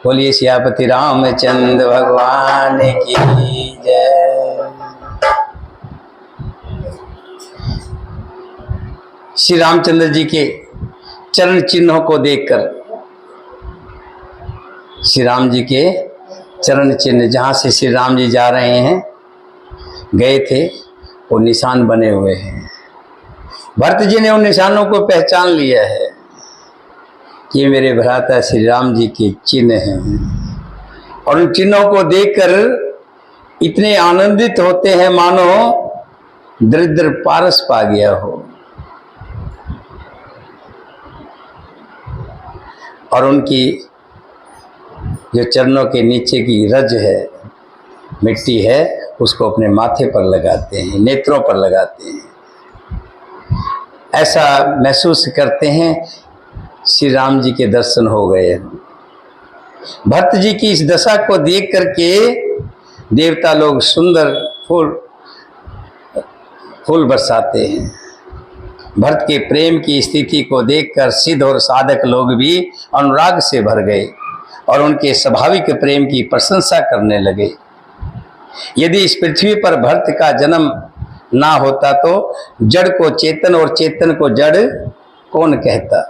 बोलिए सियापति रामचंद्र भगवान की जय। श्री रामचंद्र जी के चरण चिन्हों को देखकर, श्री राम जी के चरण चिन्ह जहाँ से श्री राम जी जा रहे हैं, गए थे, वो निशान बने हुए हैं। भरत जी ने उन निशानों को पहचान लिया है कि ये मेरे भ्राता श्री राम जी के चिन्ह हैं, और उन चिन्हों को देखकर इतने आनंदित होते हैं मानो दरिद्र पारस पा गया हो। और उनकी जो चरणों के नीचे की रज है, मिट्टी है, उसको अपने माथे पर लगाते हैं, नेत्रों पर लगाते हैं। ऐसा महसूस करते हैं श्री राम जी के दर्शन हो गए। भरत जी की इस दशा को देख करके देवता लोग सुंदर फूल बरसाते हैं। भरत के प्रेम की स्थिति को देखकर सिद्ध और साधक लोग भी अनुराग से भर गए और उनके स्वाभाविक प्रेम की प्रशंसा करने लगे। यदि इस पृथ्वी पर भरत का जन्म ना होता तो जड़ को चेतन और चेतन को जड़ कौन कहता।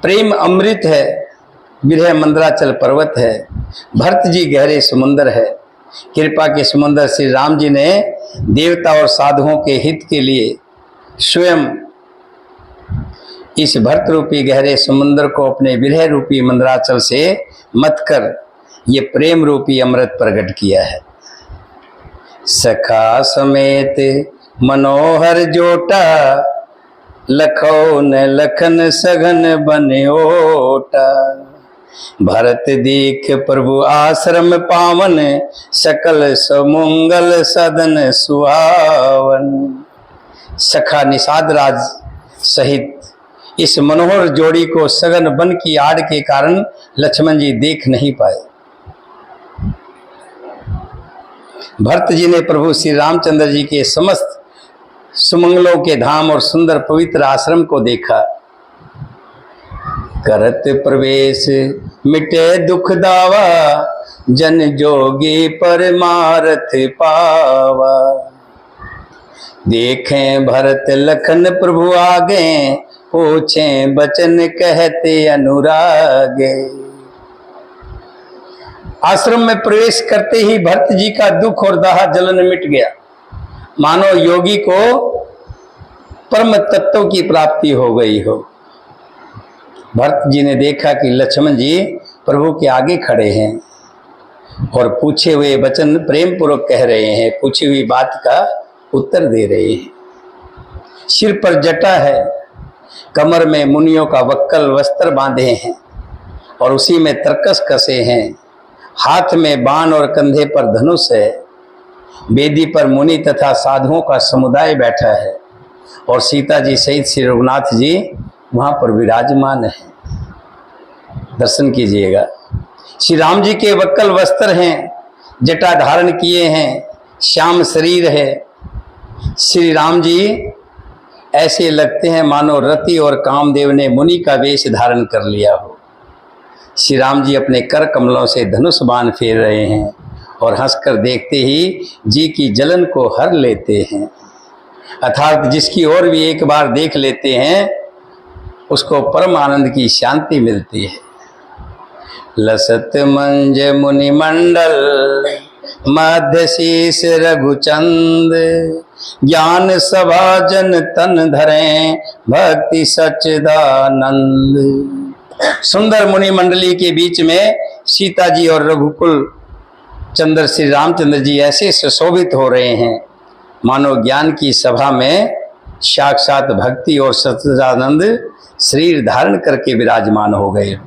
प्रेम अमृत है, विरह मंदराचल पर्वत है, भरत जी गहरे समुंदर है। कृपा के समुंदर श्री राम जी ने देवता और साधुओं के हित के लिए स्वयं इस भरत रूपी गहरे समुंदर को अपने विरह रूपी मंदराचल से मत कर ये प्रेम रूपी अमृत प्रकट किया है। सखा समेत मनोहर जोटा, लखौन लखन सघन बन्योटा। भरत दीख प्रभु आश्रम पावन, सकल सुमंगल सदन सुहावन। सखा निषाद राज सहित इस मनोहर जोड़ी को सघन वन की आड़ के कारण लक्ष्मण जी देख नहीं पाए। भरत जी ने प्रभु श्री रामचंद्र जी के समस्त सुमंगलों के धाम और सुंदर पवित्र आश्रम को देखा। करत प्रवेश मिटे दुख दावा, जन जोगी परमारथ पावा। देखें भरत लखन प्रभु आगे, पूछें बचन कहते अनुरागे। आश्रम में प्रवेश करते ही भरत जी का दुख और दाह जलन मिट गया, मानो योगी को परम तत्व की प्राप्ति हो गई हो। भरत जी ने देखा कि लक्ष्मण जी प्रभु के आगे खड़े हैं और पूछे हुए वचन प्रेम पूर्वक कह रहे हैं, पूछी हुई बात का उत्तर दे रहे हैं। सिर पर जटा है, कमर में मुनियों का वक्कल वस्त्र बांधे हैं और उसी में तरकस कसे हैं। हाथ में बाण और कंधे पर धनुष है। वेदी पर मुनि तथा साधुओं का समुदाय बैठा है और सीता जी सहित श्री रघुनाथ जी वहां पर विराजमान है। दर्शन कीजिएगा। श्री राम जी के वक्कल वस्त्र हैं, जटा धारण किए हैं, श्याम शरीर है। श्री राम जी ऐसे लगते हैं मानो रति और कामदेव ने मुनि का वेश धारण कर लिया हो। श्री राम जी अपने कर कमलों से धनुष बाण फेर रहे हैं और हंसकर देखते ही जी की जलन को हर लेते हैं। अर्थात जिसकी ओर भी एक बार देख लेते हैं उसको परम आनंद की शांति मिलती है। लसत मंज मुनि मंडल, मध्य शीस रघुचंद। ज्ञान सभा जन तन धरें, भक्ति सच्चिदानंद। सुंदर मुनि मंडली के बीच में सीता जी और रघुकुल चंद्र श्री रामचंद्र जी ऐसे सुशोभित हो रहे हैं मानो ज्ञान की सभा में साक्षात भक्ति और सच्चिदानंद शरीर धारण करके विराजमान हो गए।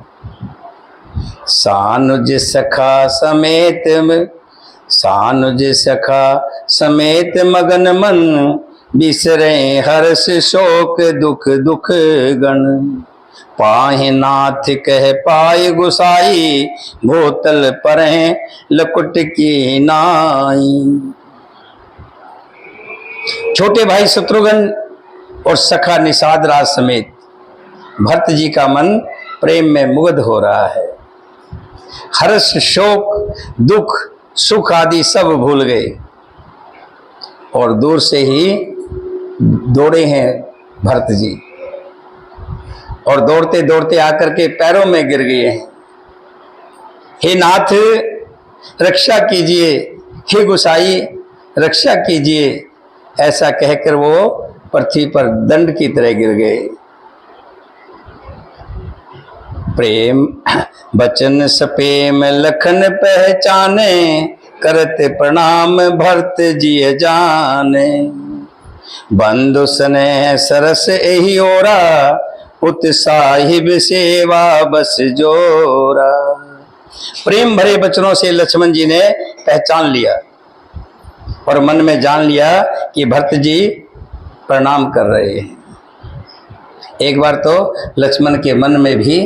सानुज सखा समेत मगन मन, बिसरे हर्ष शोक दुख दुख गण। पाहि नाथ कह पाए गुसाई, भोतल परें लकुट की नाई। छोटे भाई शत्रुघ्न और सखा निषाद राज समेत भरत जी का मन प्रेम में मुग्ध हो रहा है। हर्ष शोक दुख सुख आदि सब भूल गए और दूर से ही दौड़े हैं भरत जी, और दौड़ते दौड़ते आकर के पैरों में गिर गए हैं। हे नाथ रक्षा कीजिए, हे गोसाई रक्षा कीजिए, ऐसा कहकर वो पृथ्वी पर दंड की तरह गिर गए। प्रेम बचन सपेम लखन पहचाने, करते प्रणाम भरत जी जाने। बंधु स्नेह सरस एहि ओरा, उत्साहिब सेवा बस जोरा। प्रेम भरे बचनों से लक्ष्मण जी ने पहचान लिया और मन में जान लिया कि भरत जी प्रणाम कर रहे हैं। एक बार तो लक्ष्मण के मन में भी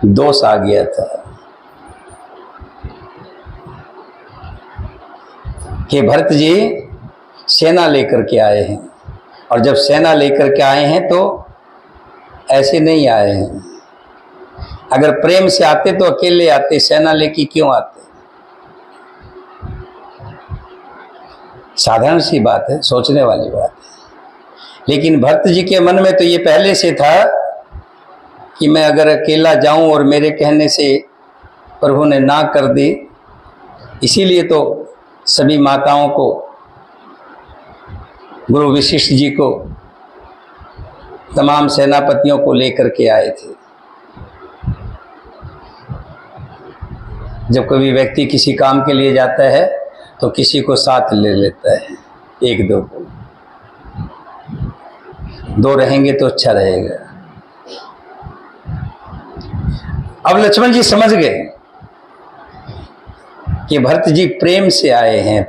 दोष आ गया था कि भरत जी सेना लेकर के आए हैं, और जब सेना लेकर के आए हैं तो ऐसे नहीं आए हैं। अगर प्रेम से आते तो अकेले आते, सेना लेके क्यों आते? साधारण सी बात है, सोचने वाली बात है। लेकिन भरत जी के मन में तो ये पहले से था कि मैं अगर अकेला जाऊं और मेरे कहने से प्रभु ने ना कर दी, इसीलिए तो सभी माताओं को, गुरु वशिष्ठ जी को, तमाम सेनापतियों को लेकर के आए थे। जब कभी व्यक्ति किसी काम के लिए जाता है तो किसी को साथ ले लेता है, एक दो को, दो रहेंगे तो अच्छा रहेगा। अब लक्ष्मण जी समझ गए कि भरत जी प्रेम से आए हैं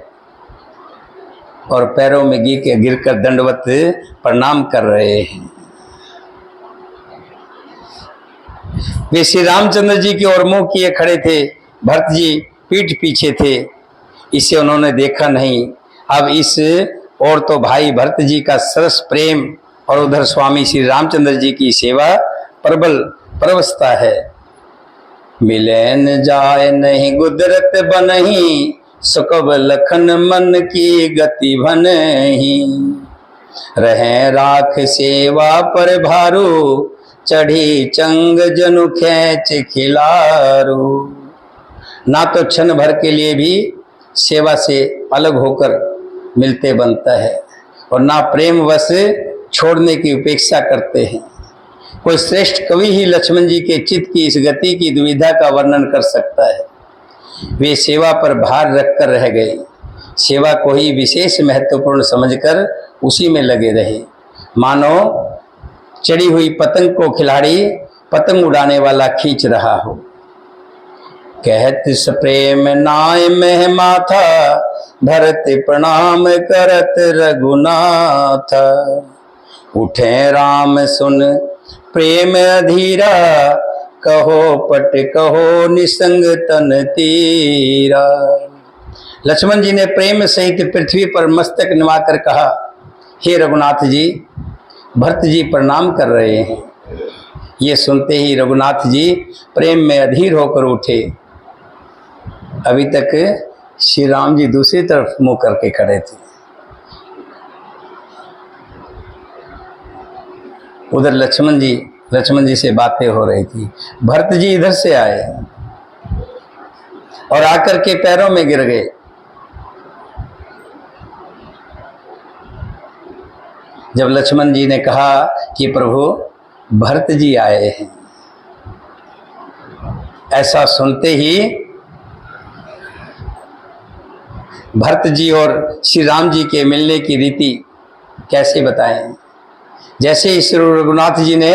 और पैरों में गिरकर दंडवत प्रणाम कर रहे हैं। वे श्री रामचंद्र जी की ओर मुंह किए खड़े थे, भरत जी पीठ पीछे थे, इसे उन्होंने देखा नहीं। अब इस और तो भाई भरत जी का सरस प्रेम और उधर स्वामी श्री रामचंद्र जी की सेवा प्रबल परवसता है। मिले न जाए नहीं गुदरत बनही, सुकब लखन मन की गति भनही। रहे राख सेवा पर भारू, चढ़ी चंग जनु खेच खिलारू। ना तो क्षण भर के लिए भी सेवा से अलग होकर मिलते बनता है और ना प्रेम वश छोड़ने की उपेक्षा करते हैं। कोई श्रेष्ठ कवि ही लक्ष्मण जी के चित्त की इस गति की दुविधा का वर्णन कर सकता है। वे सेवा पर भार रखकर रह गए, सेवा को ही विशेष महत्वपूर्ण समझकर उसी में लगे रहे। मानो चढ़ी हुई पतंग को खिलाड़ी पतंग उड़ाने वाला खींच रहा हो। कहत सप्रेम नाय मह माथा, भरत प्रणाम करत रघुनाथ। उठे राम सुन प्रेम अधीरा, कहो पट कहो निसंग तन तीरा। लक्ष्मण जी ने प्रेम सहित पृथ्वी पर मस्तक निवाकर कहा, हे रघुनाथ जी, भरत जी प्रणाम कर रहे हैं। ये सुनते ही रघुनाथ जी प्रेम में अधीर होकर उठे। अभी तक श्री राम जी दूसरी तरफ मुंह करके खड़े थे, उधर लक्ष्मण जी से बातें हो रही थी। भरत जी इधर से आए और आकर के पैरों में गिर गए। जब लक्ष्मण जी ने कहा कि प्रभु भरत जी आए हैं, ऐसा सुनते ही भरत जी और श्री राम जी के मिलने की रीति कैसे बताएं। जैसे ही श्री रघुनाथ जी ने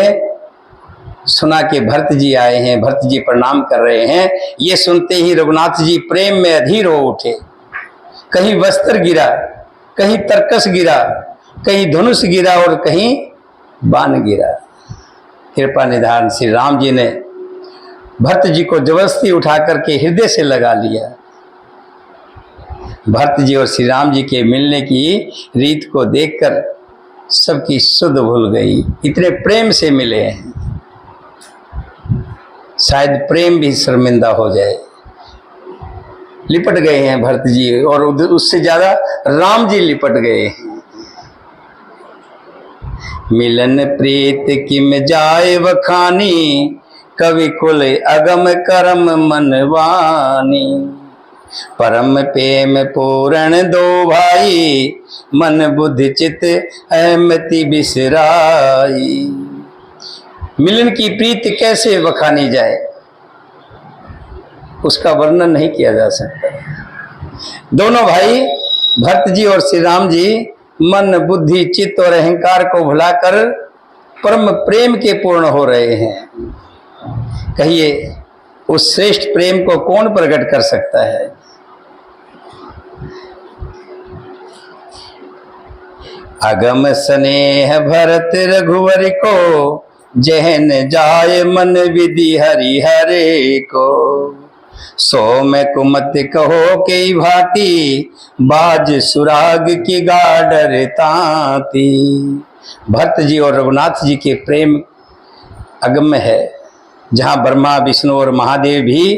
सुना कि भरत जी आए हैं, भरत जी प्रणाम कर रहे हैं, ये सुनते ही रघुनाथ जी प्रेम में अधीर हो उठे। कहीं वस्त्र गिरा, कहीं तरकस गिरा, कहीं धनुष गिरा और कहीं बाण गिरा। कृपा निधान श्री राम जी ने भरत जी को जबरदस्ती उठा करके हृदय से लगा लिया। भरत जी और श्री राम जी के मिलने की रीत को देखकर सबकी सुध भूल गई, इतने प्रेम से मिले हैं। शायद प्रेम भी शर्मिंदा हो जाए। लिपट गए हैं भरत जी, और उससे ज्यादा राम जी लिपट गए हैं। मिलन प्रीत किम जाए वखानी, कवि कुल अगम करम मनवानी। परम प्रेम पूरण दो भाई, मन बुद्धि चित अहमति बिसराई। मिलन की प्रीति कैसे वखानी जाए, उसका वर्णन नहीं किया जा सकता। दोनों भाई भरत जी और श्री राम जी मन बुद्धि चित्त और अहंकार को भुलाकर परम प्रेम के पूर्ण हो रहे हैं। कहिए उस श्रेष्ठ प्रेम को कौन प्रकट कर सकता है? अगम स्नेह भरत रघुवर को, जहन जाय मन विधि हरि हरे को। सो मैं कुमत कहो के भांति, बाज सुराग की गाडर तांति। भरत जी और रघुनाथ जी के प्रेम अगम्य है, जहां ब्रह्मा विष्णु और महादेव भी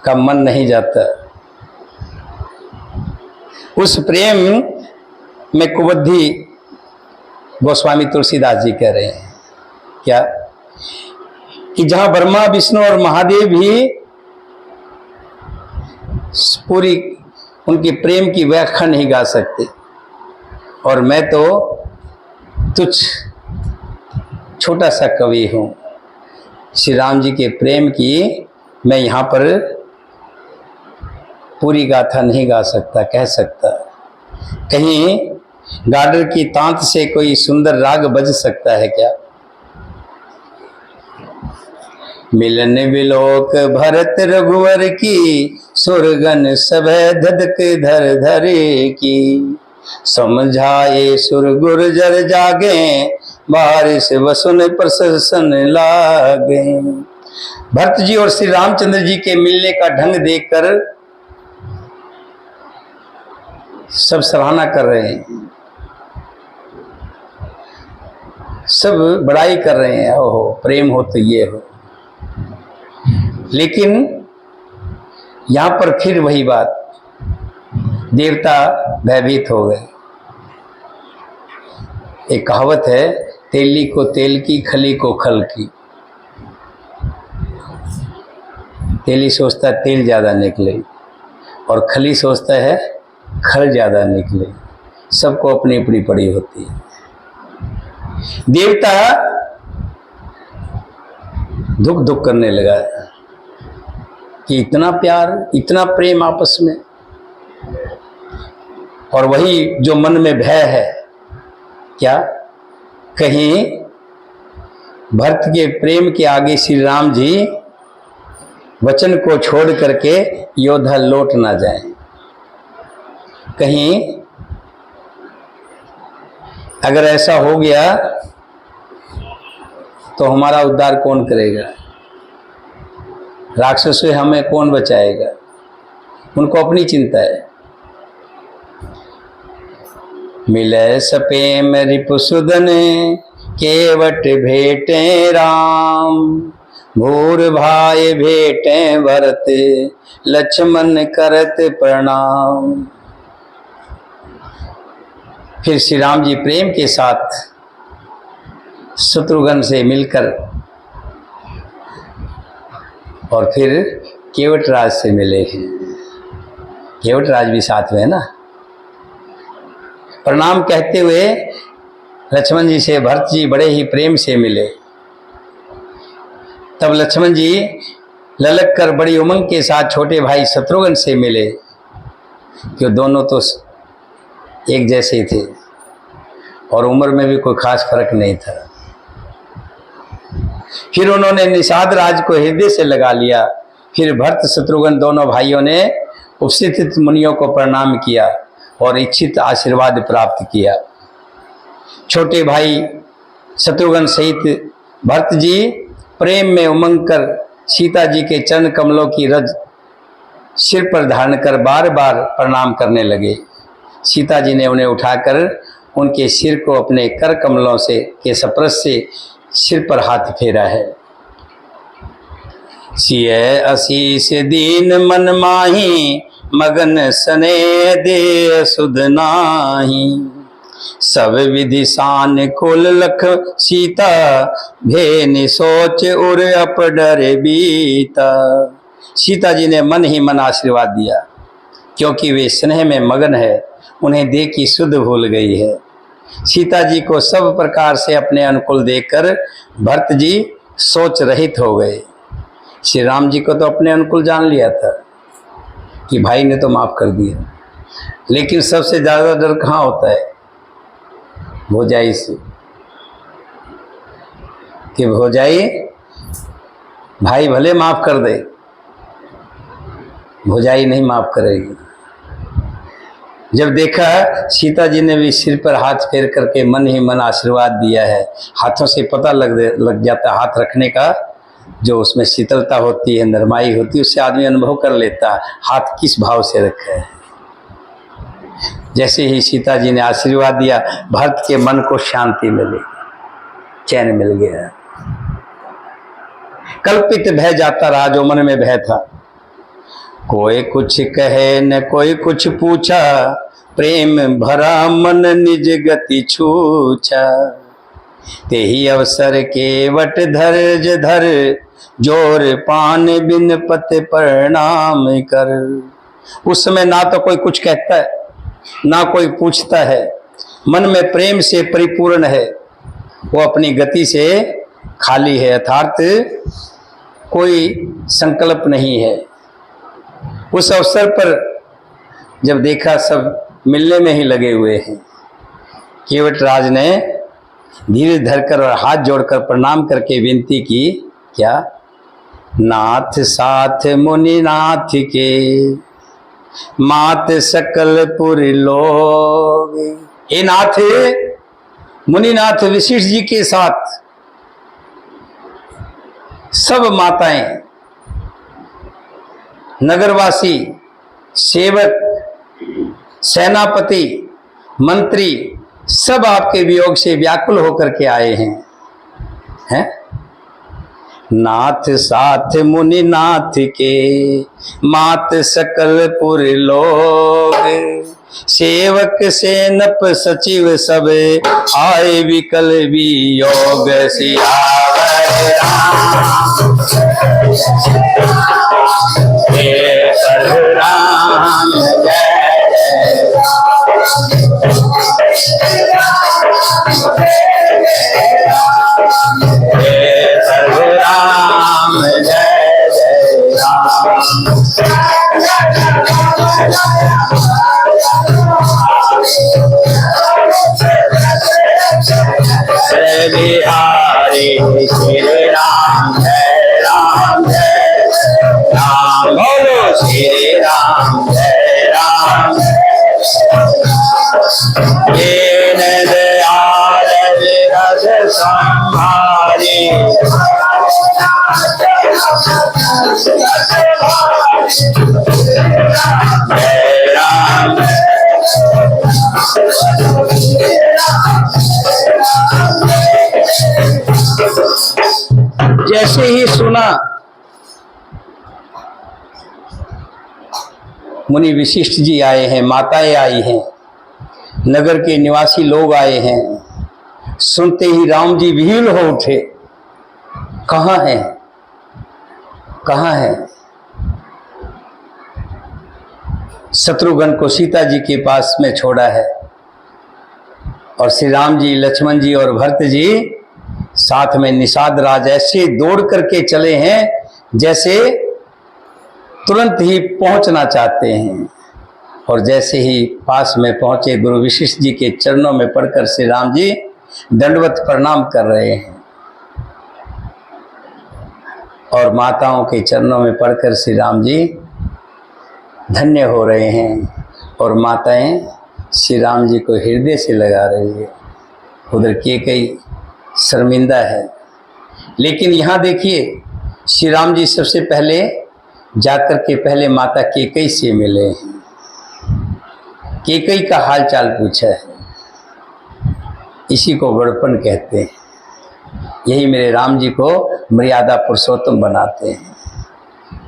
का मन नहीं जाता। उस प्रेम में कुबुद्धि गोस्वामी तुलसीदास जी कह रहे हैं क्या, कि जहां ब्रह्मा विष्णु और महादेव भी पूरी उनके प्रेम की व्याख्या नहीं गा सकते, और मैं तो तुच्छ छोटा सा कवि हूं। श्री राम जी के प्रेम की मैं यहाँ पर पूरी गाथा नहीं गा सकता, कह सकता। कहीं गाडर की तांत से कोई सुंदर राग बज सकता है क्या? मिलन विलोक भरत रघुवर की, सुरगन सब धधक धर धरे की। समझाए सुर गुर्जर जागे, बारिश वसुन प्रसन्न लागे। भरत जी और श्री रामचंद्र जी के मिलने का ढंग देखकर सब सराहना कर रहे हैं, सब बड़ाई कर रहे हैं, ओहो प्रेम हो तो ये हो। लेकिन यहां पर फिर वही बात, देवता भयभीत हो गए। एक कहावत है, तेली को तेल की, खली को खल की। तेली सोचता है तेल ज्यादा निकले, और खली सोचता है खल ज्यादा निकले। सबको अपनी अपनी पड़ी होती है। देवता दुख दुख करने लगा कि इतना प्यार, इतना प्रेम आपस में। और वही जो मन में भय है, क्या कहीं भरत के प्रेम के आगे श्री राम जी वचन को छोड़ करके योद्धा लौट ना जाए। कहीं अगर ऐसा हो गया तो हमारा उद्धार कौन करेगा? राक्षसों से हमें कौन बचाएगा? उनको अपनी चिंता है। मिले सपेम रिपुसुदन, केवट भेटे राम। भूर भाई भेटे भरत, लक्ष्मण करत प्रणाम। फिर श्री राम जी प्रेम के साथ शत्रुघ्न से मिलकर और फिर केवटराज से मिले हैं। केवटराज भी साथ में है ना। प्रणाम कहते हुए लक्ष्मण जी से भरत जी बड़े ही प्रेम से मिले। तब लक्ष्मण जी ललक कर बड़ी उमंग के साथ छोटे भाई शत्रुघ्न से मिले, कि दोनों तो एक जैसे थे और उम्र में भी कोई खास फर्क नहीं था। फिर उन्होंने निषाद राज को हृदय से लगा लिया। फिर भरत शत्रुघ्न दोनों भाइयों ने उपस्थित मुनियों को प्रणाम किया और इच्छित आशीर्वाद प्राप्त किया। छोटे भाई शत्रुघ्न सहित भरत जी प्रेम में उमंग कर सीता जी के चरण कमलों की रज सिर पर धारण कर बार बार प्रणाम करने लगे। सीता जी ने उन्हें उठाकर उनके सिर को अपने कर कमलों से के स्पर्श से सिर पर हाथ फेरा है। सिय आशीष दीन मन माही, मगन सने दे सुध नाही। सब विधि सान कुल लख सीता, भेनि सोच उर अप डरे बीता। सीता जी ने मन ही मन आशीर्वाद दिया, क्योंकि वे स्नेह में मगन है, उन्हें देख की सुध भूल गई है। सीता जी को सब प्रकार से अपने अनुकूल देखकर भरत जी सोच रहित हो गए। श्री राम जी को तो अपने अनुकूल जान लिया था कि भाई ने तो माफ कर दिया, लेकिन सबसे ज्यादा डर कहाँ होता है? भौजाई से, कि भौजाई भाई भले माफ कर दे, भौजाई नहीं माफ करेगी। जब देखा सीता जी ने भी सिर पर हाथ फेर करके मन ही मन आशीर्वाद दिया है, हाथों से पता लग जाता है, हाथ रखने का जो उसमें शीतलता होती है, नरमाई होती है, उससे आदमी अनुभव कर लेता है हाथ किस भाव से रखा है। जैसे ही सीता जी ने आशीर्वाद दिया, भरत के मन को शांति मिली, चैन मिल गया। कल्पित भय जाता रहा जो मन में भय था। कोई कुछ कहे न कोई कुछ पूछा, प्रेम भरा मन निज गति छूछा। तेहि अवसर के वट धर्ज धर, जोर पान बिन पत प्रणाम कर। उस समय ना तो कोई कुछ कहता है, ना कोई पूछता है, मन में प्रेम से परिपूर्ण है, वो अपनी गति से खाली है, अर्थात कोई संकल्प नहीं है। उस अवसर पर जब देखा सब मिलने में ही लगे हुए हैं, केवट राज ने धीरे धरकर और हाथ जोड़कर प्रणाम करके विनती की, क्या? नाथ साथ मुनि नाथ के, मात सकल पुर लोग। हे नाथ, मुनिनाथ वशिष्ठ जी के साथ सब माताएं, नगरवासी, सेवक, सेनापति, मंत्री सब आपके वियोग से व्याकुल होकर के आए हैं? नाथ साथ मुनि नाथ के, मात सकल पुर लोग। सेवक सेनप सचिव सब, आए विकल वियोग। सियावर राम जय राम, जय राम, जय जय बिहारी श्री राम, जय राम, जय राम। बोलो श्री राम, जय राम। दीन दयाल विरज संभारी, जय राम। जैसे ही सुना मुनि वशिष्ठ जी आए हैं, माताएं आई हैं, नगर के निवासी लोग आए हैं, सुनते ही राम जी विह्वल हो उठे। कहाँ है, कहाँ है? शत्रुघ्न को सीता जी के पास में छोड़ा है, और श्री राम जी, लक्ष्मण जी और भरत जी साथ में निषाद राज ऐसे दौड़ करके चले हैं जैसे तुरंत ही पहुंचना चाहते हैं। और जैसे ही पास में पहुंचे, गुरु वशिष्ठ जी के चरणों में पड़कर श्री राम जी दंडवत प्रणाम कर रहे हैं, और माताओं के चरणों में पड़कर श्री राम जी धन्य हो रहे हैं, और माताएं श्री राम जी को हृदय से लगा रही है। उधर केकई शर्मिंदा है, लेकिन यहाँ देखिए श्री राम जी सबसे पहले जाकर के पहले माता केकई से मिले हैं, केकई का हाल चाल पूछा है। इसी को बड़पन कहते हैं। यही मेरे राम जी को मर्यादा पुरुषोत्तम बनाते हैं।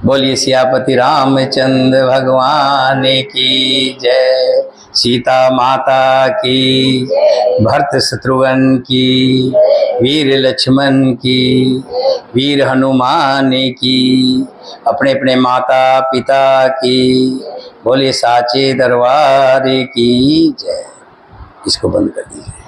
बोलिए सियापति रामचंद्र भगवान की जय, सीता माता की, भरत शत्रुघ्न की, वीर लक्ष्मण की, वीर हनुमान की, अपने अपने माता पिता की। बोलिए साचे दरबार की जय। इसको बंद कर दीजिए।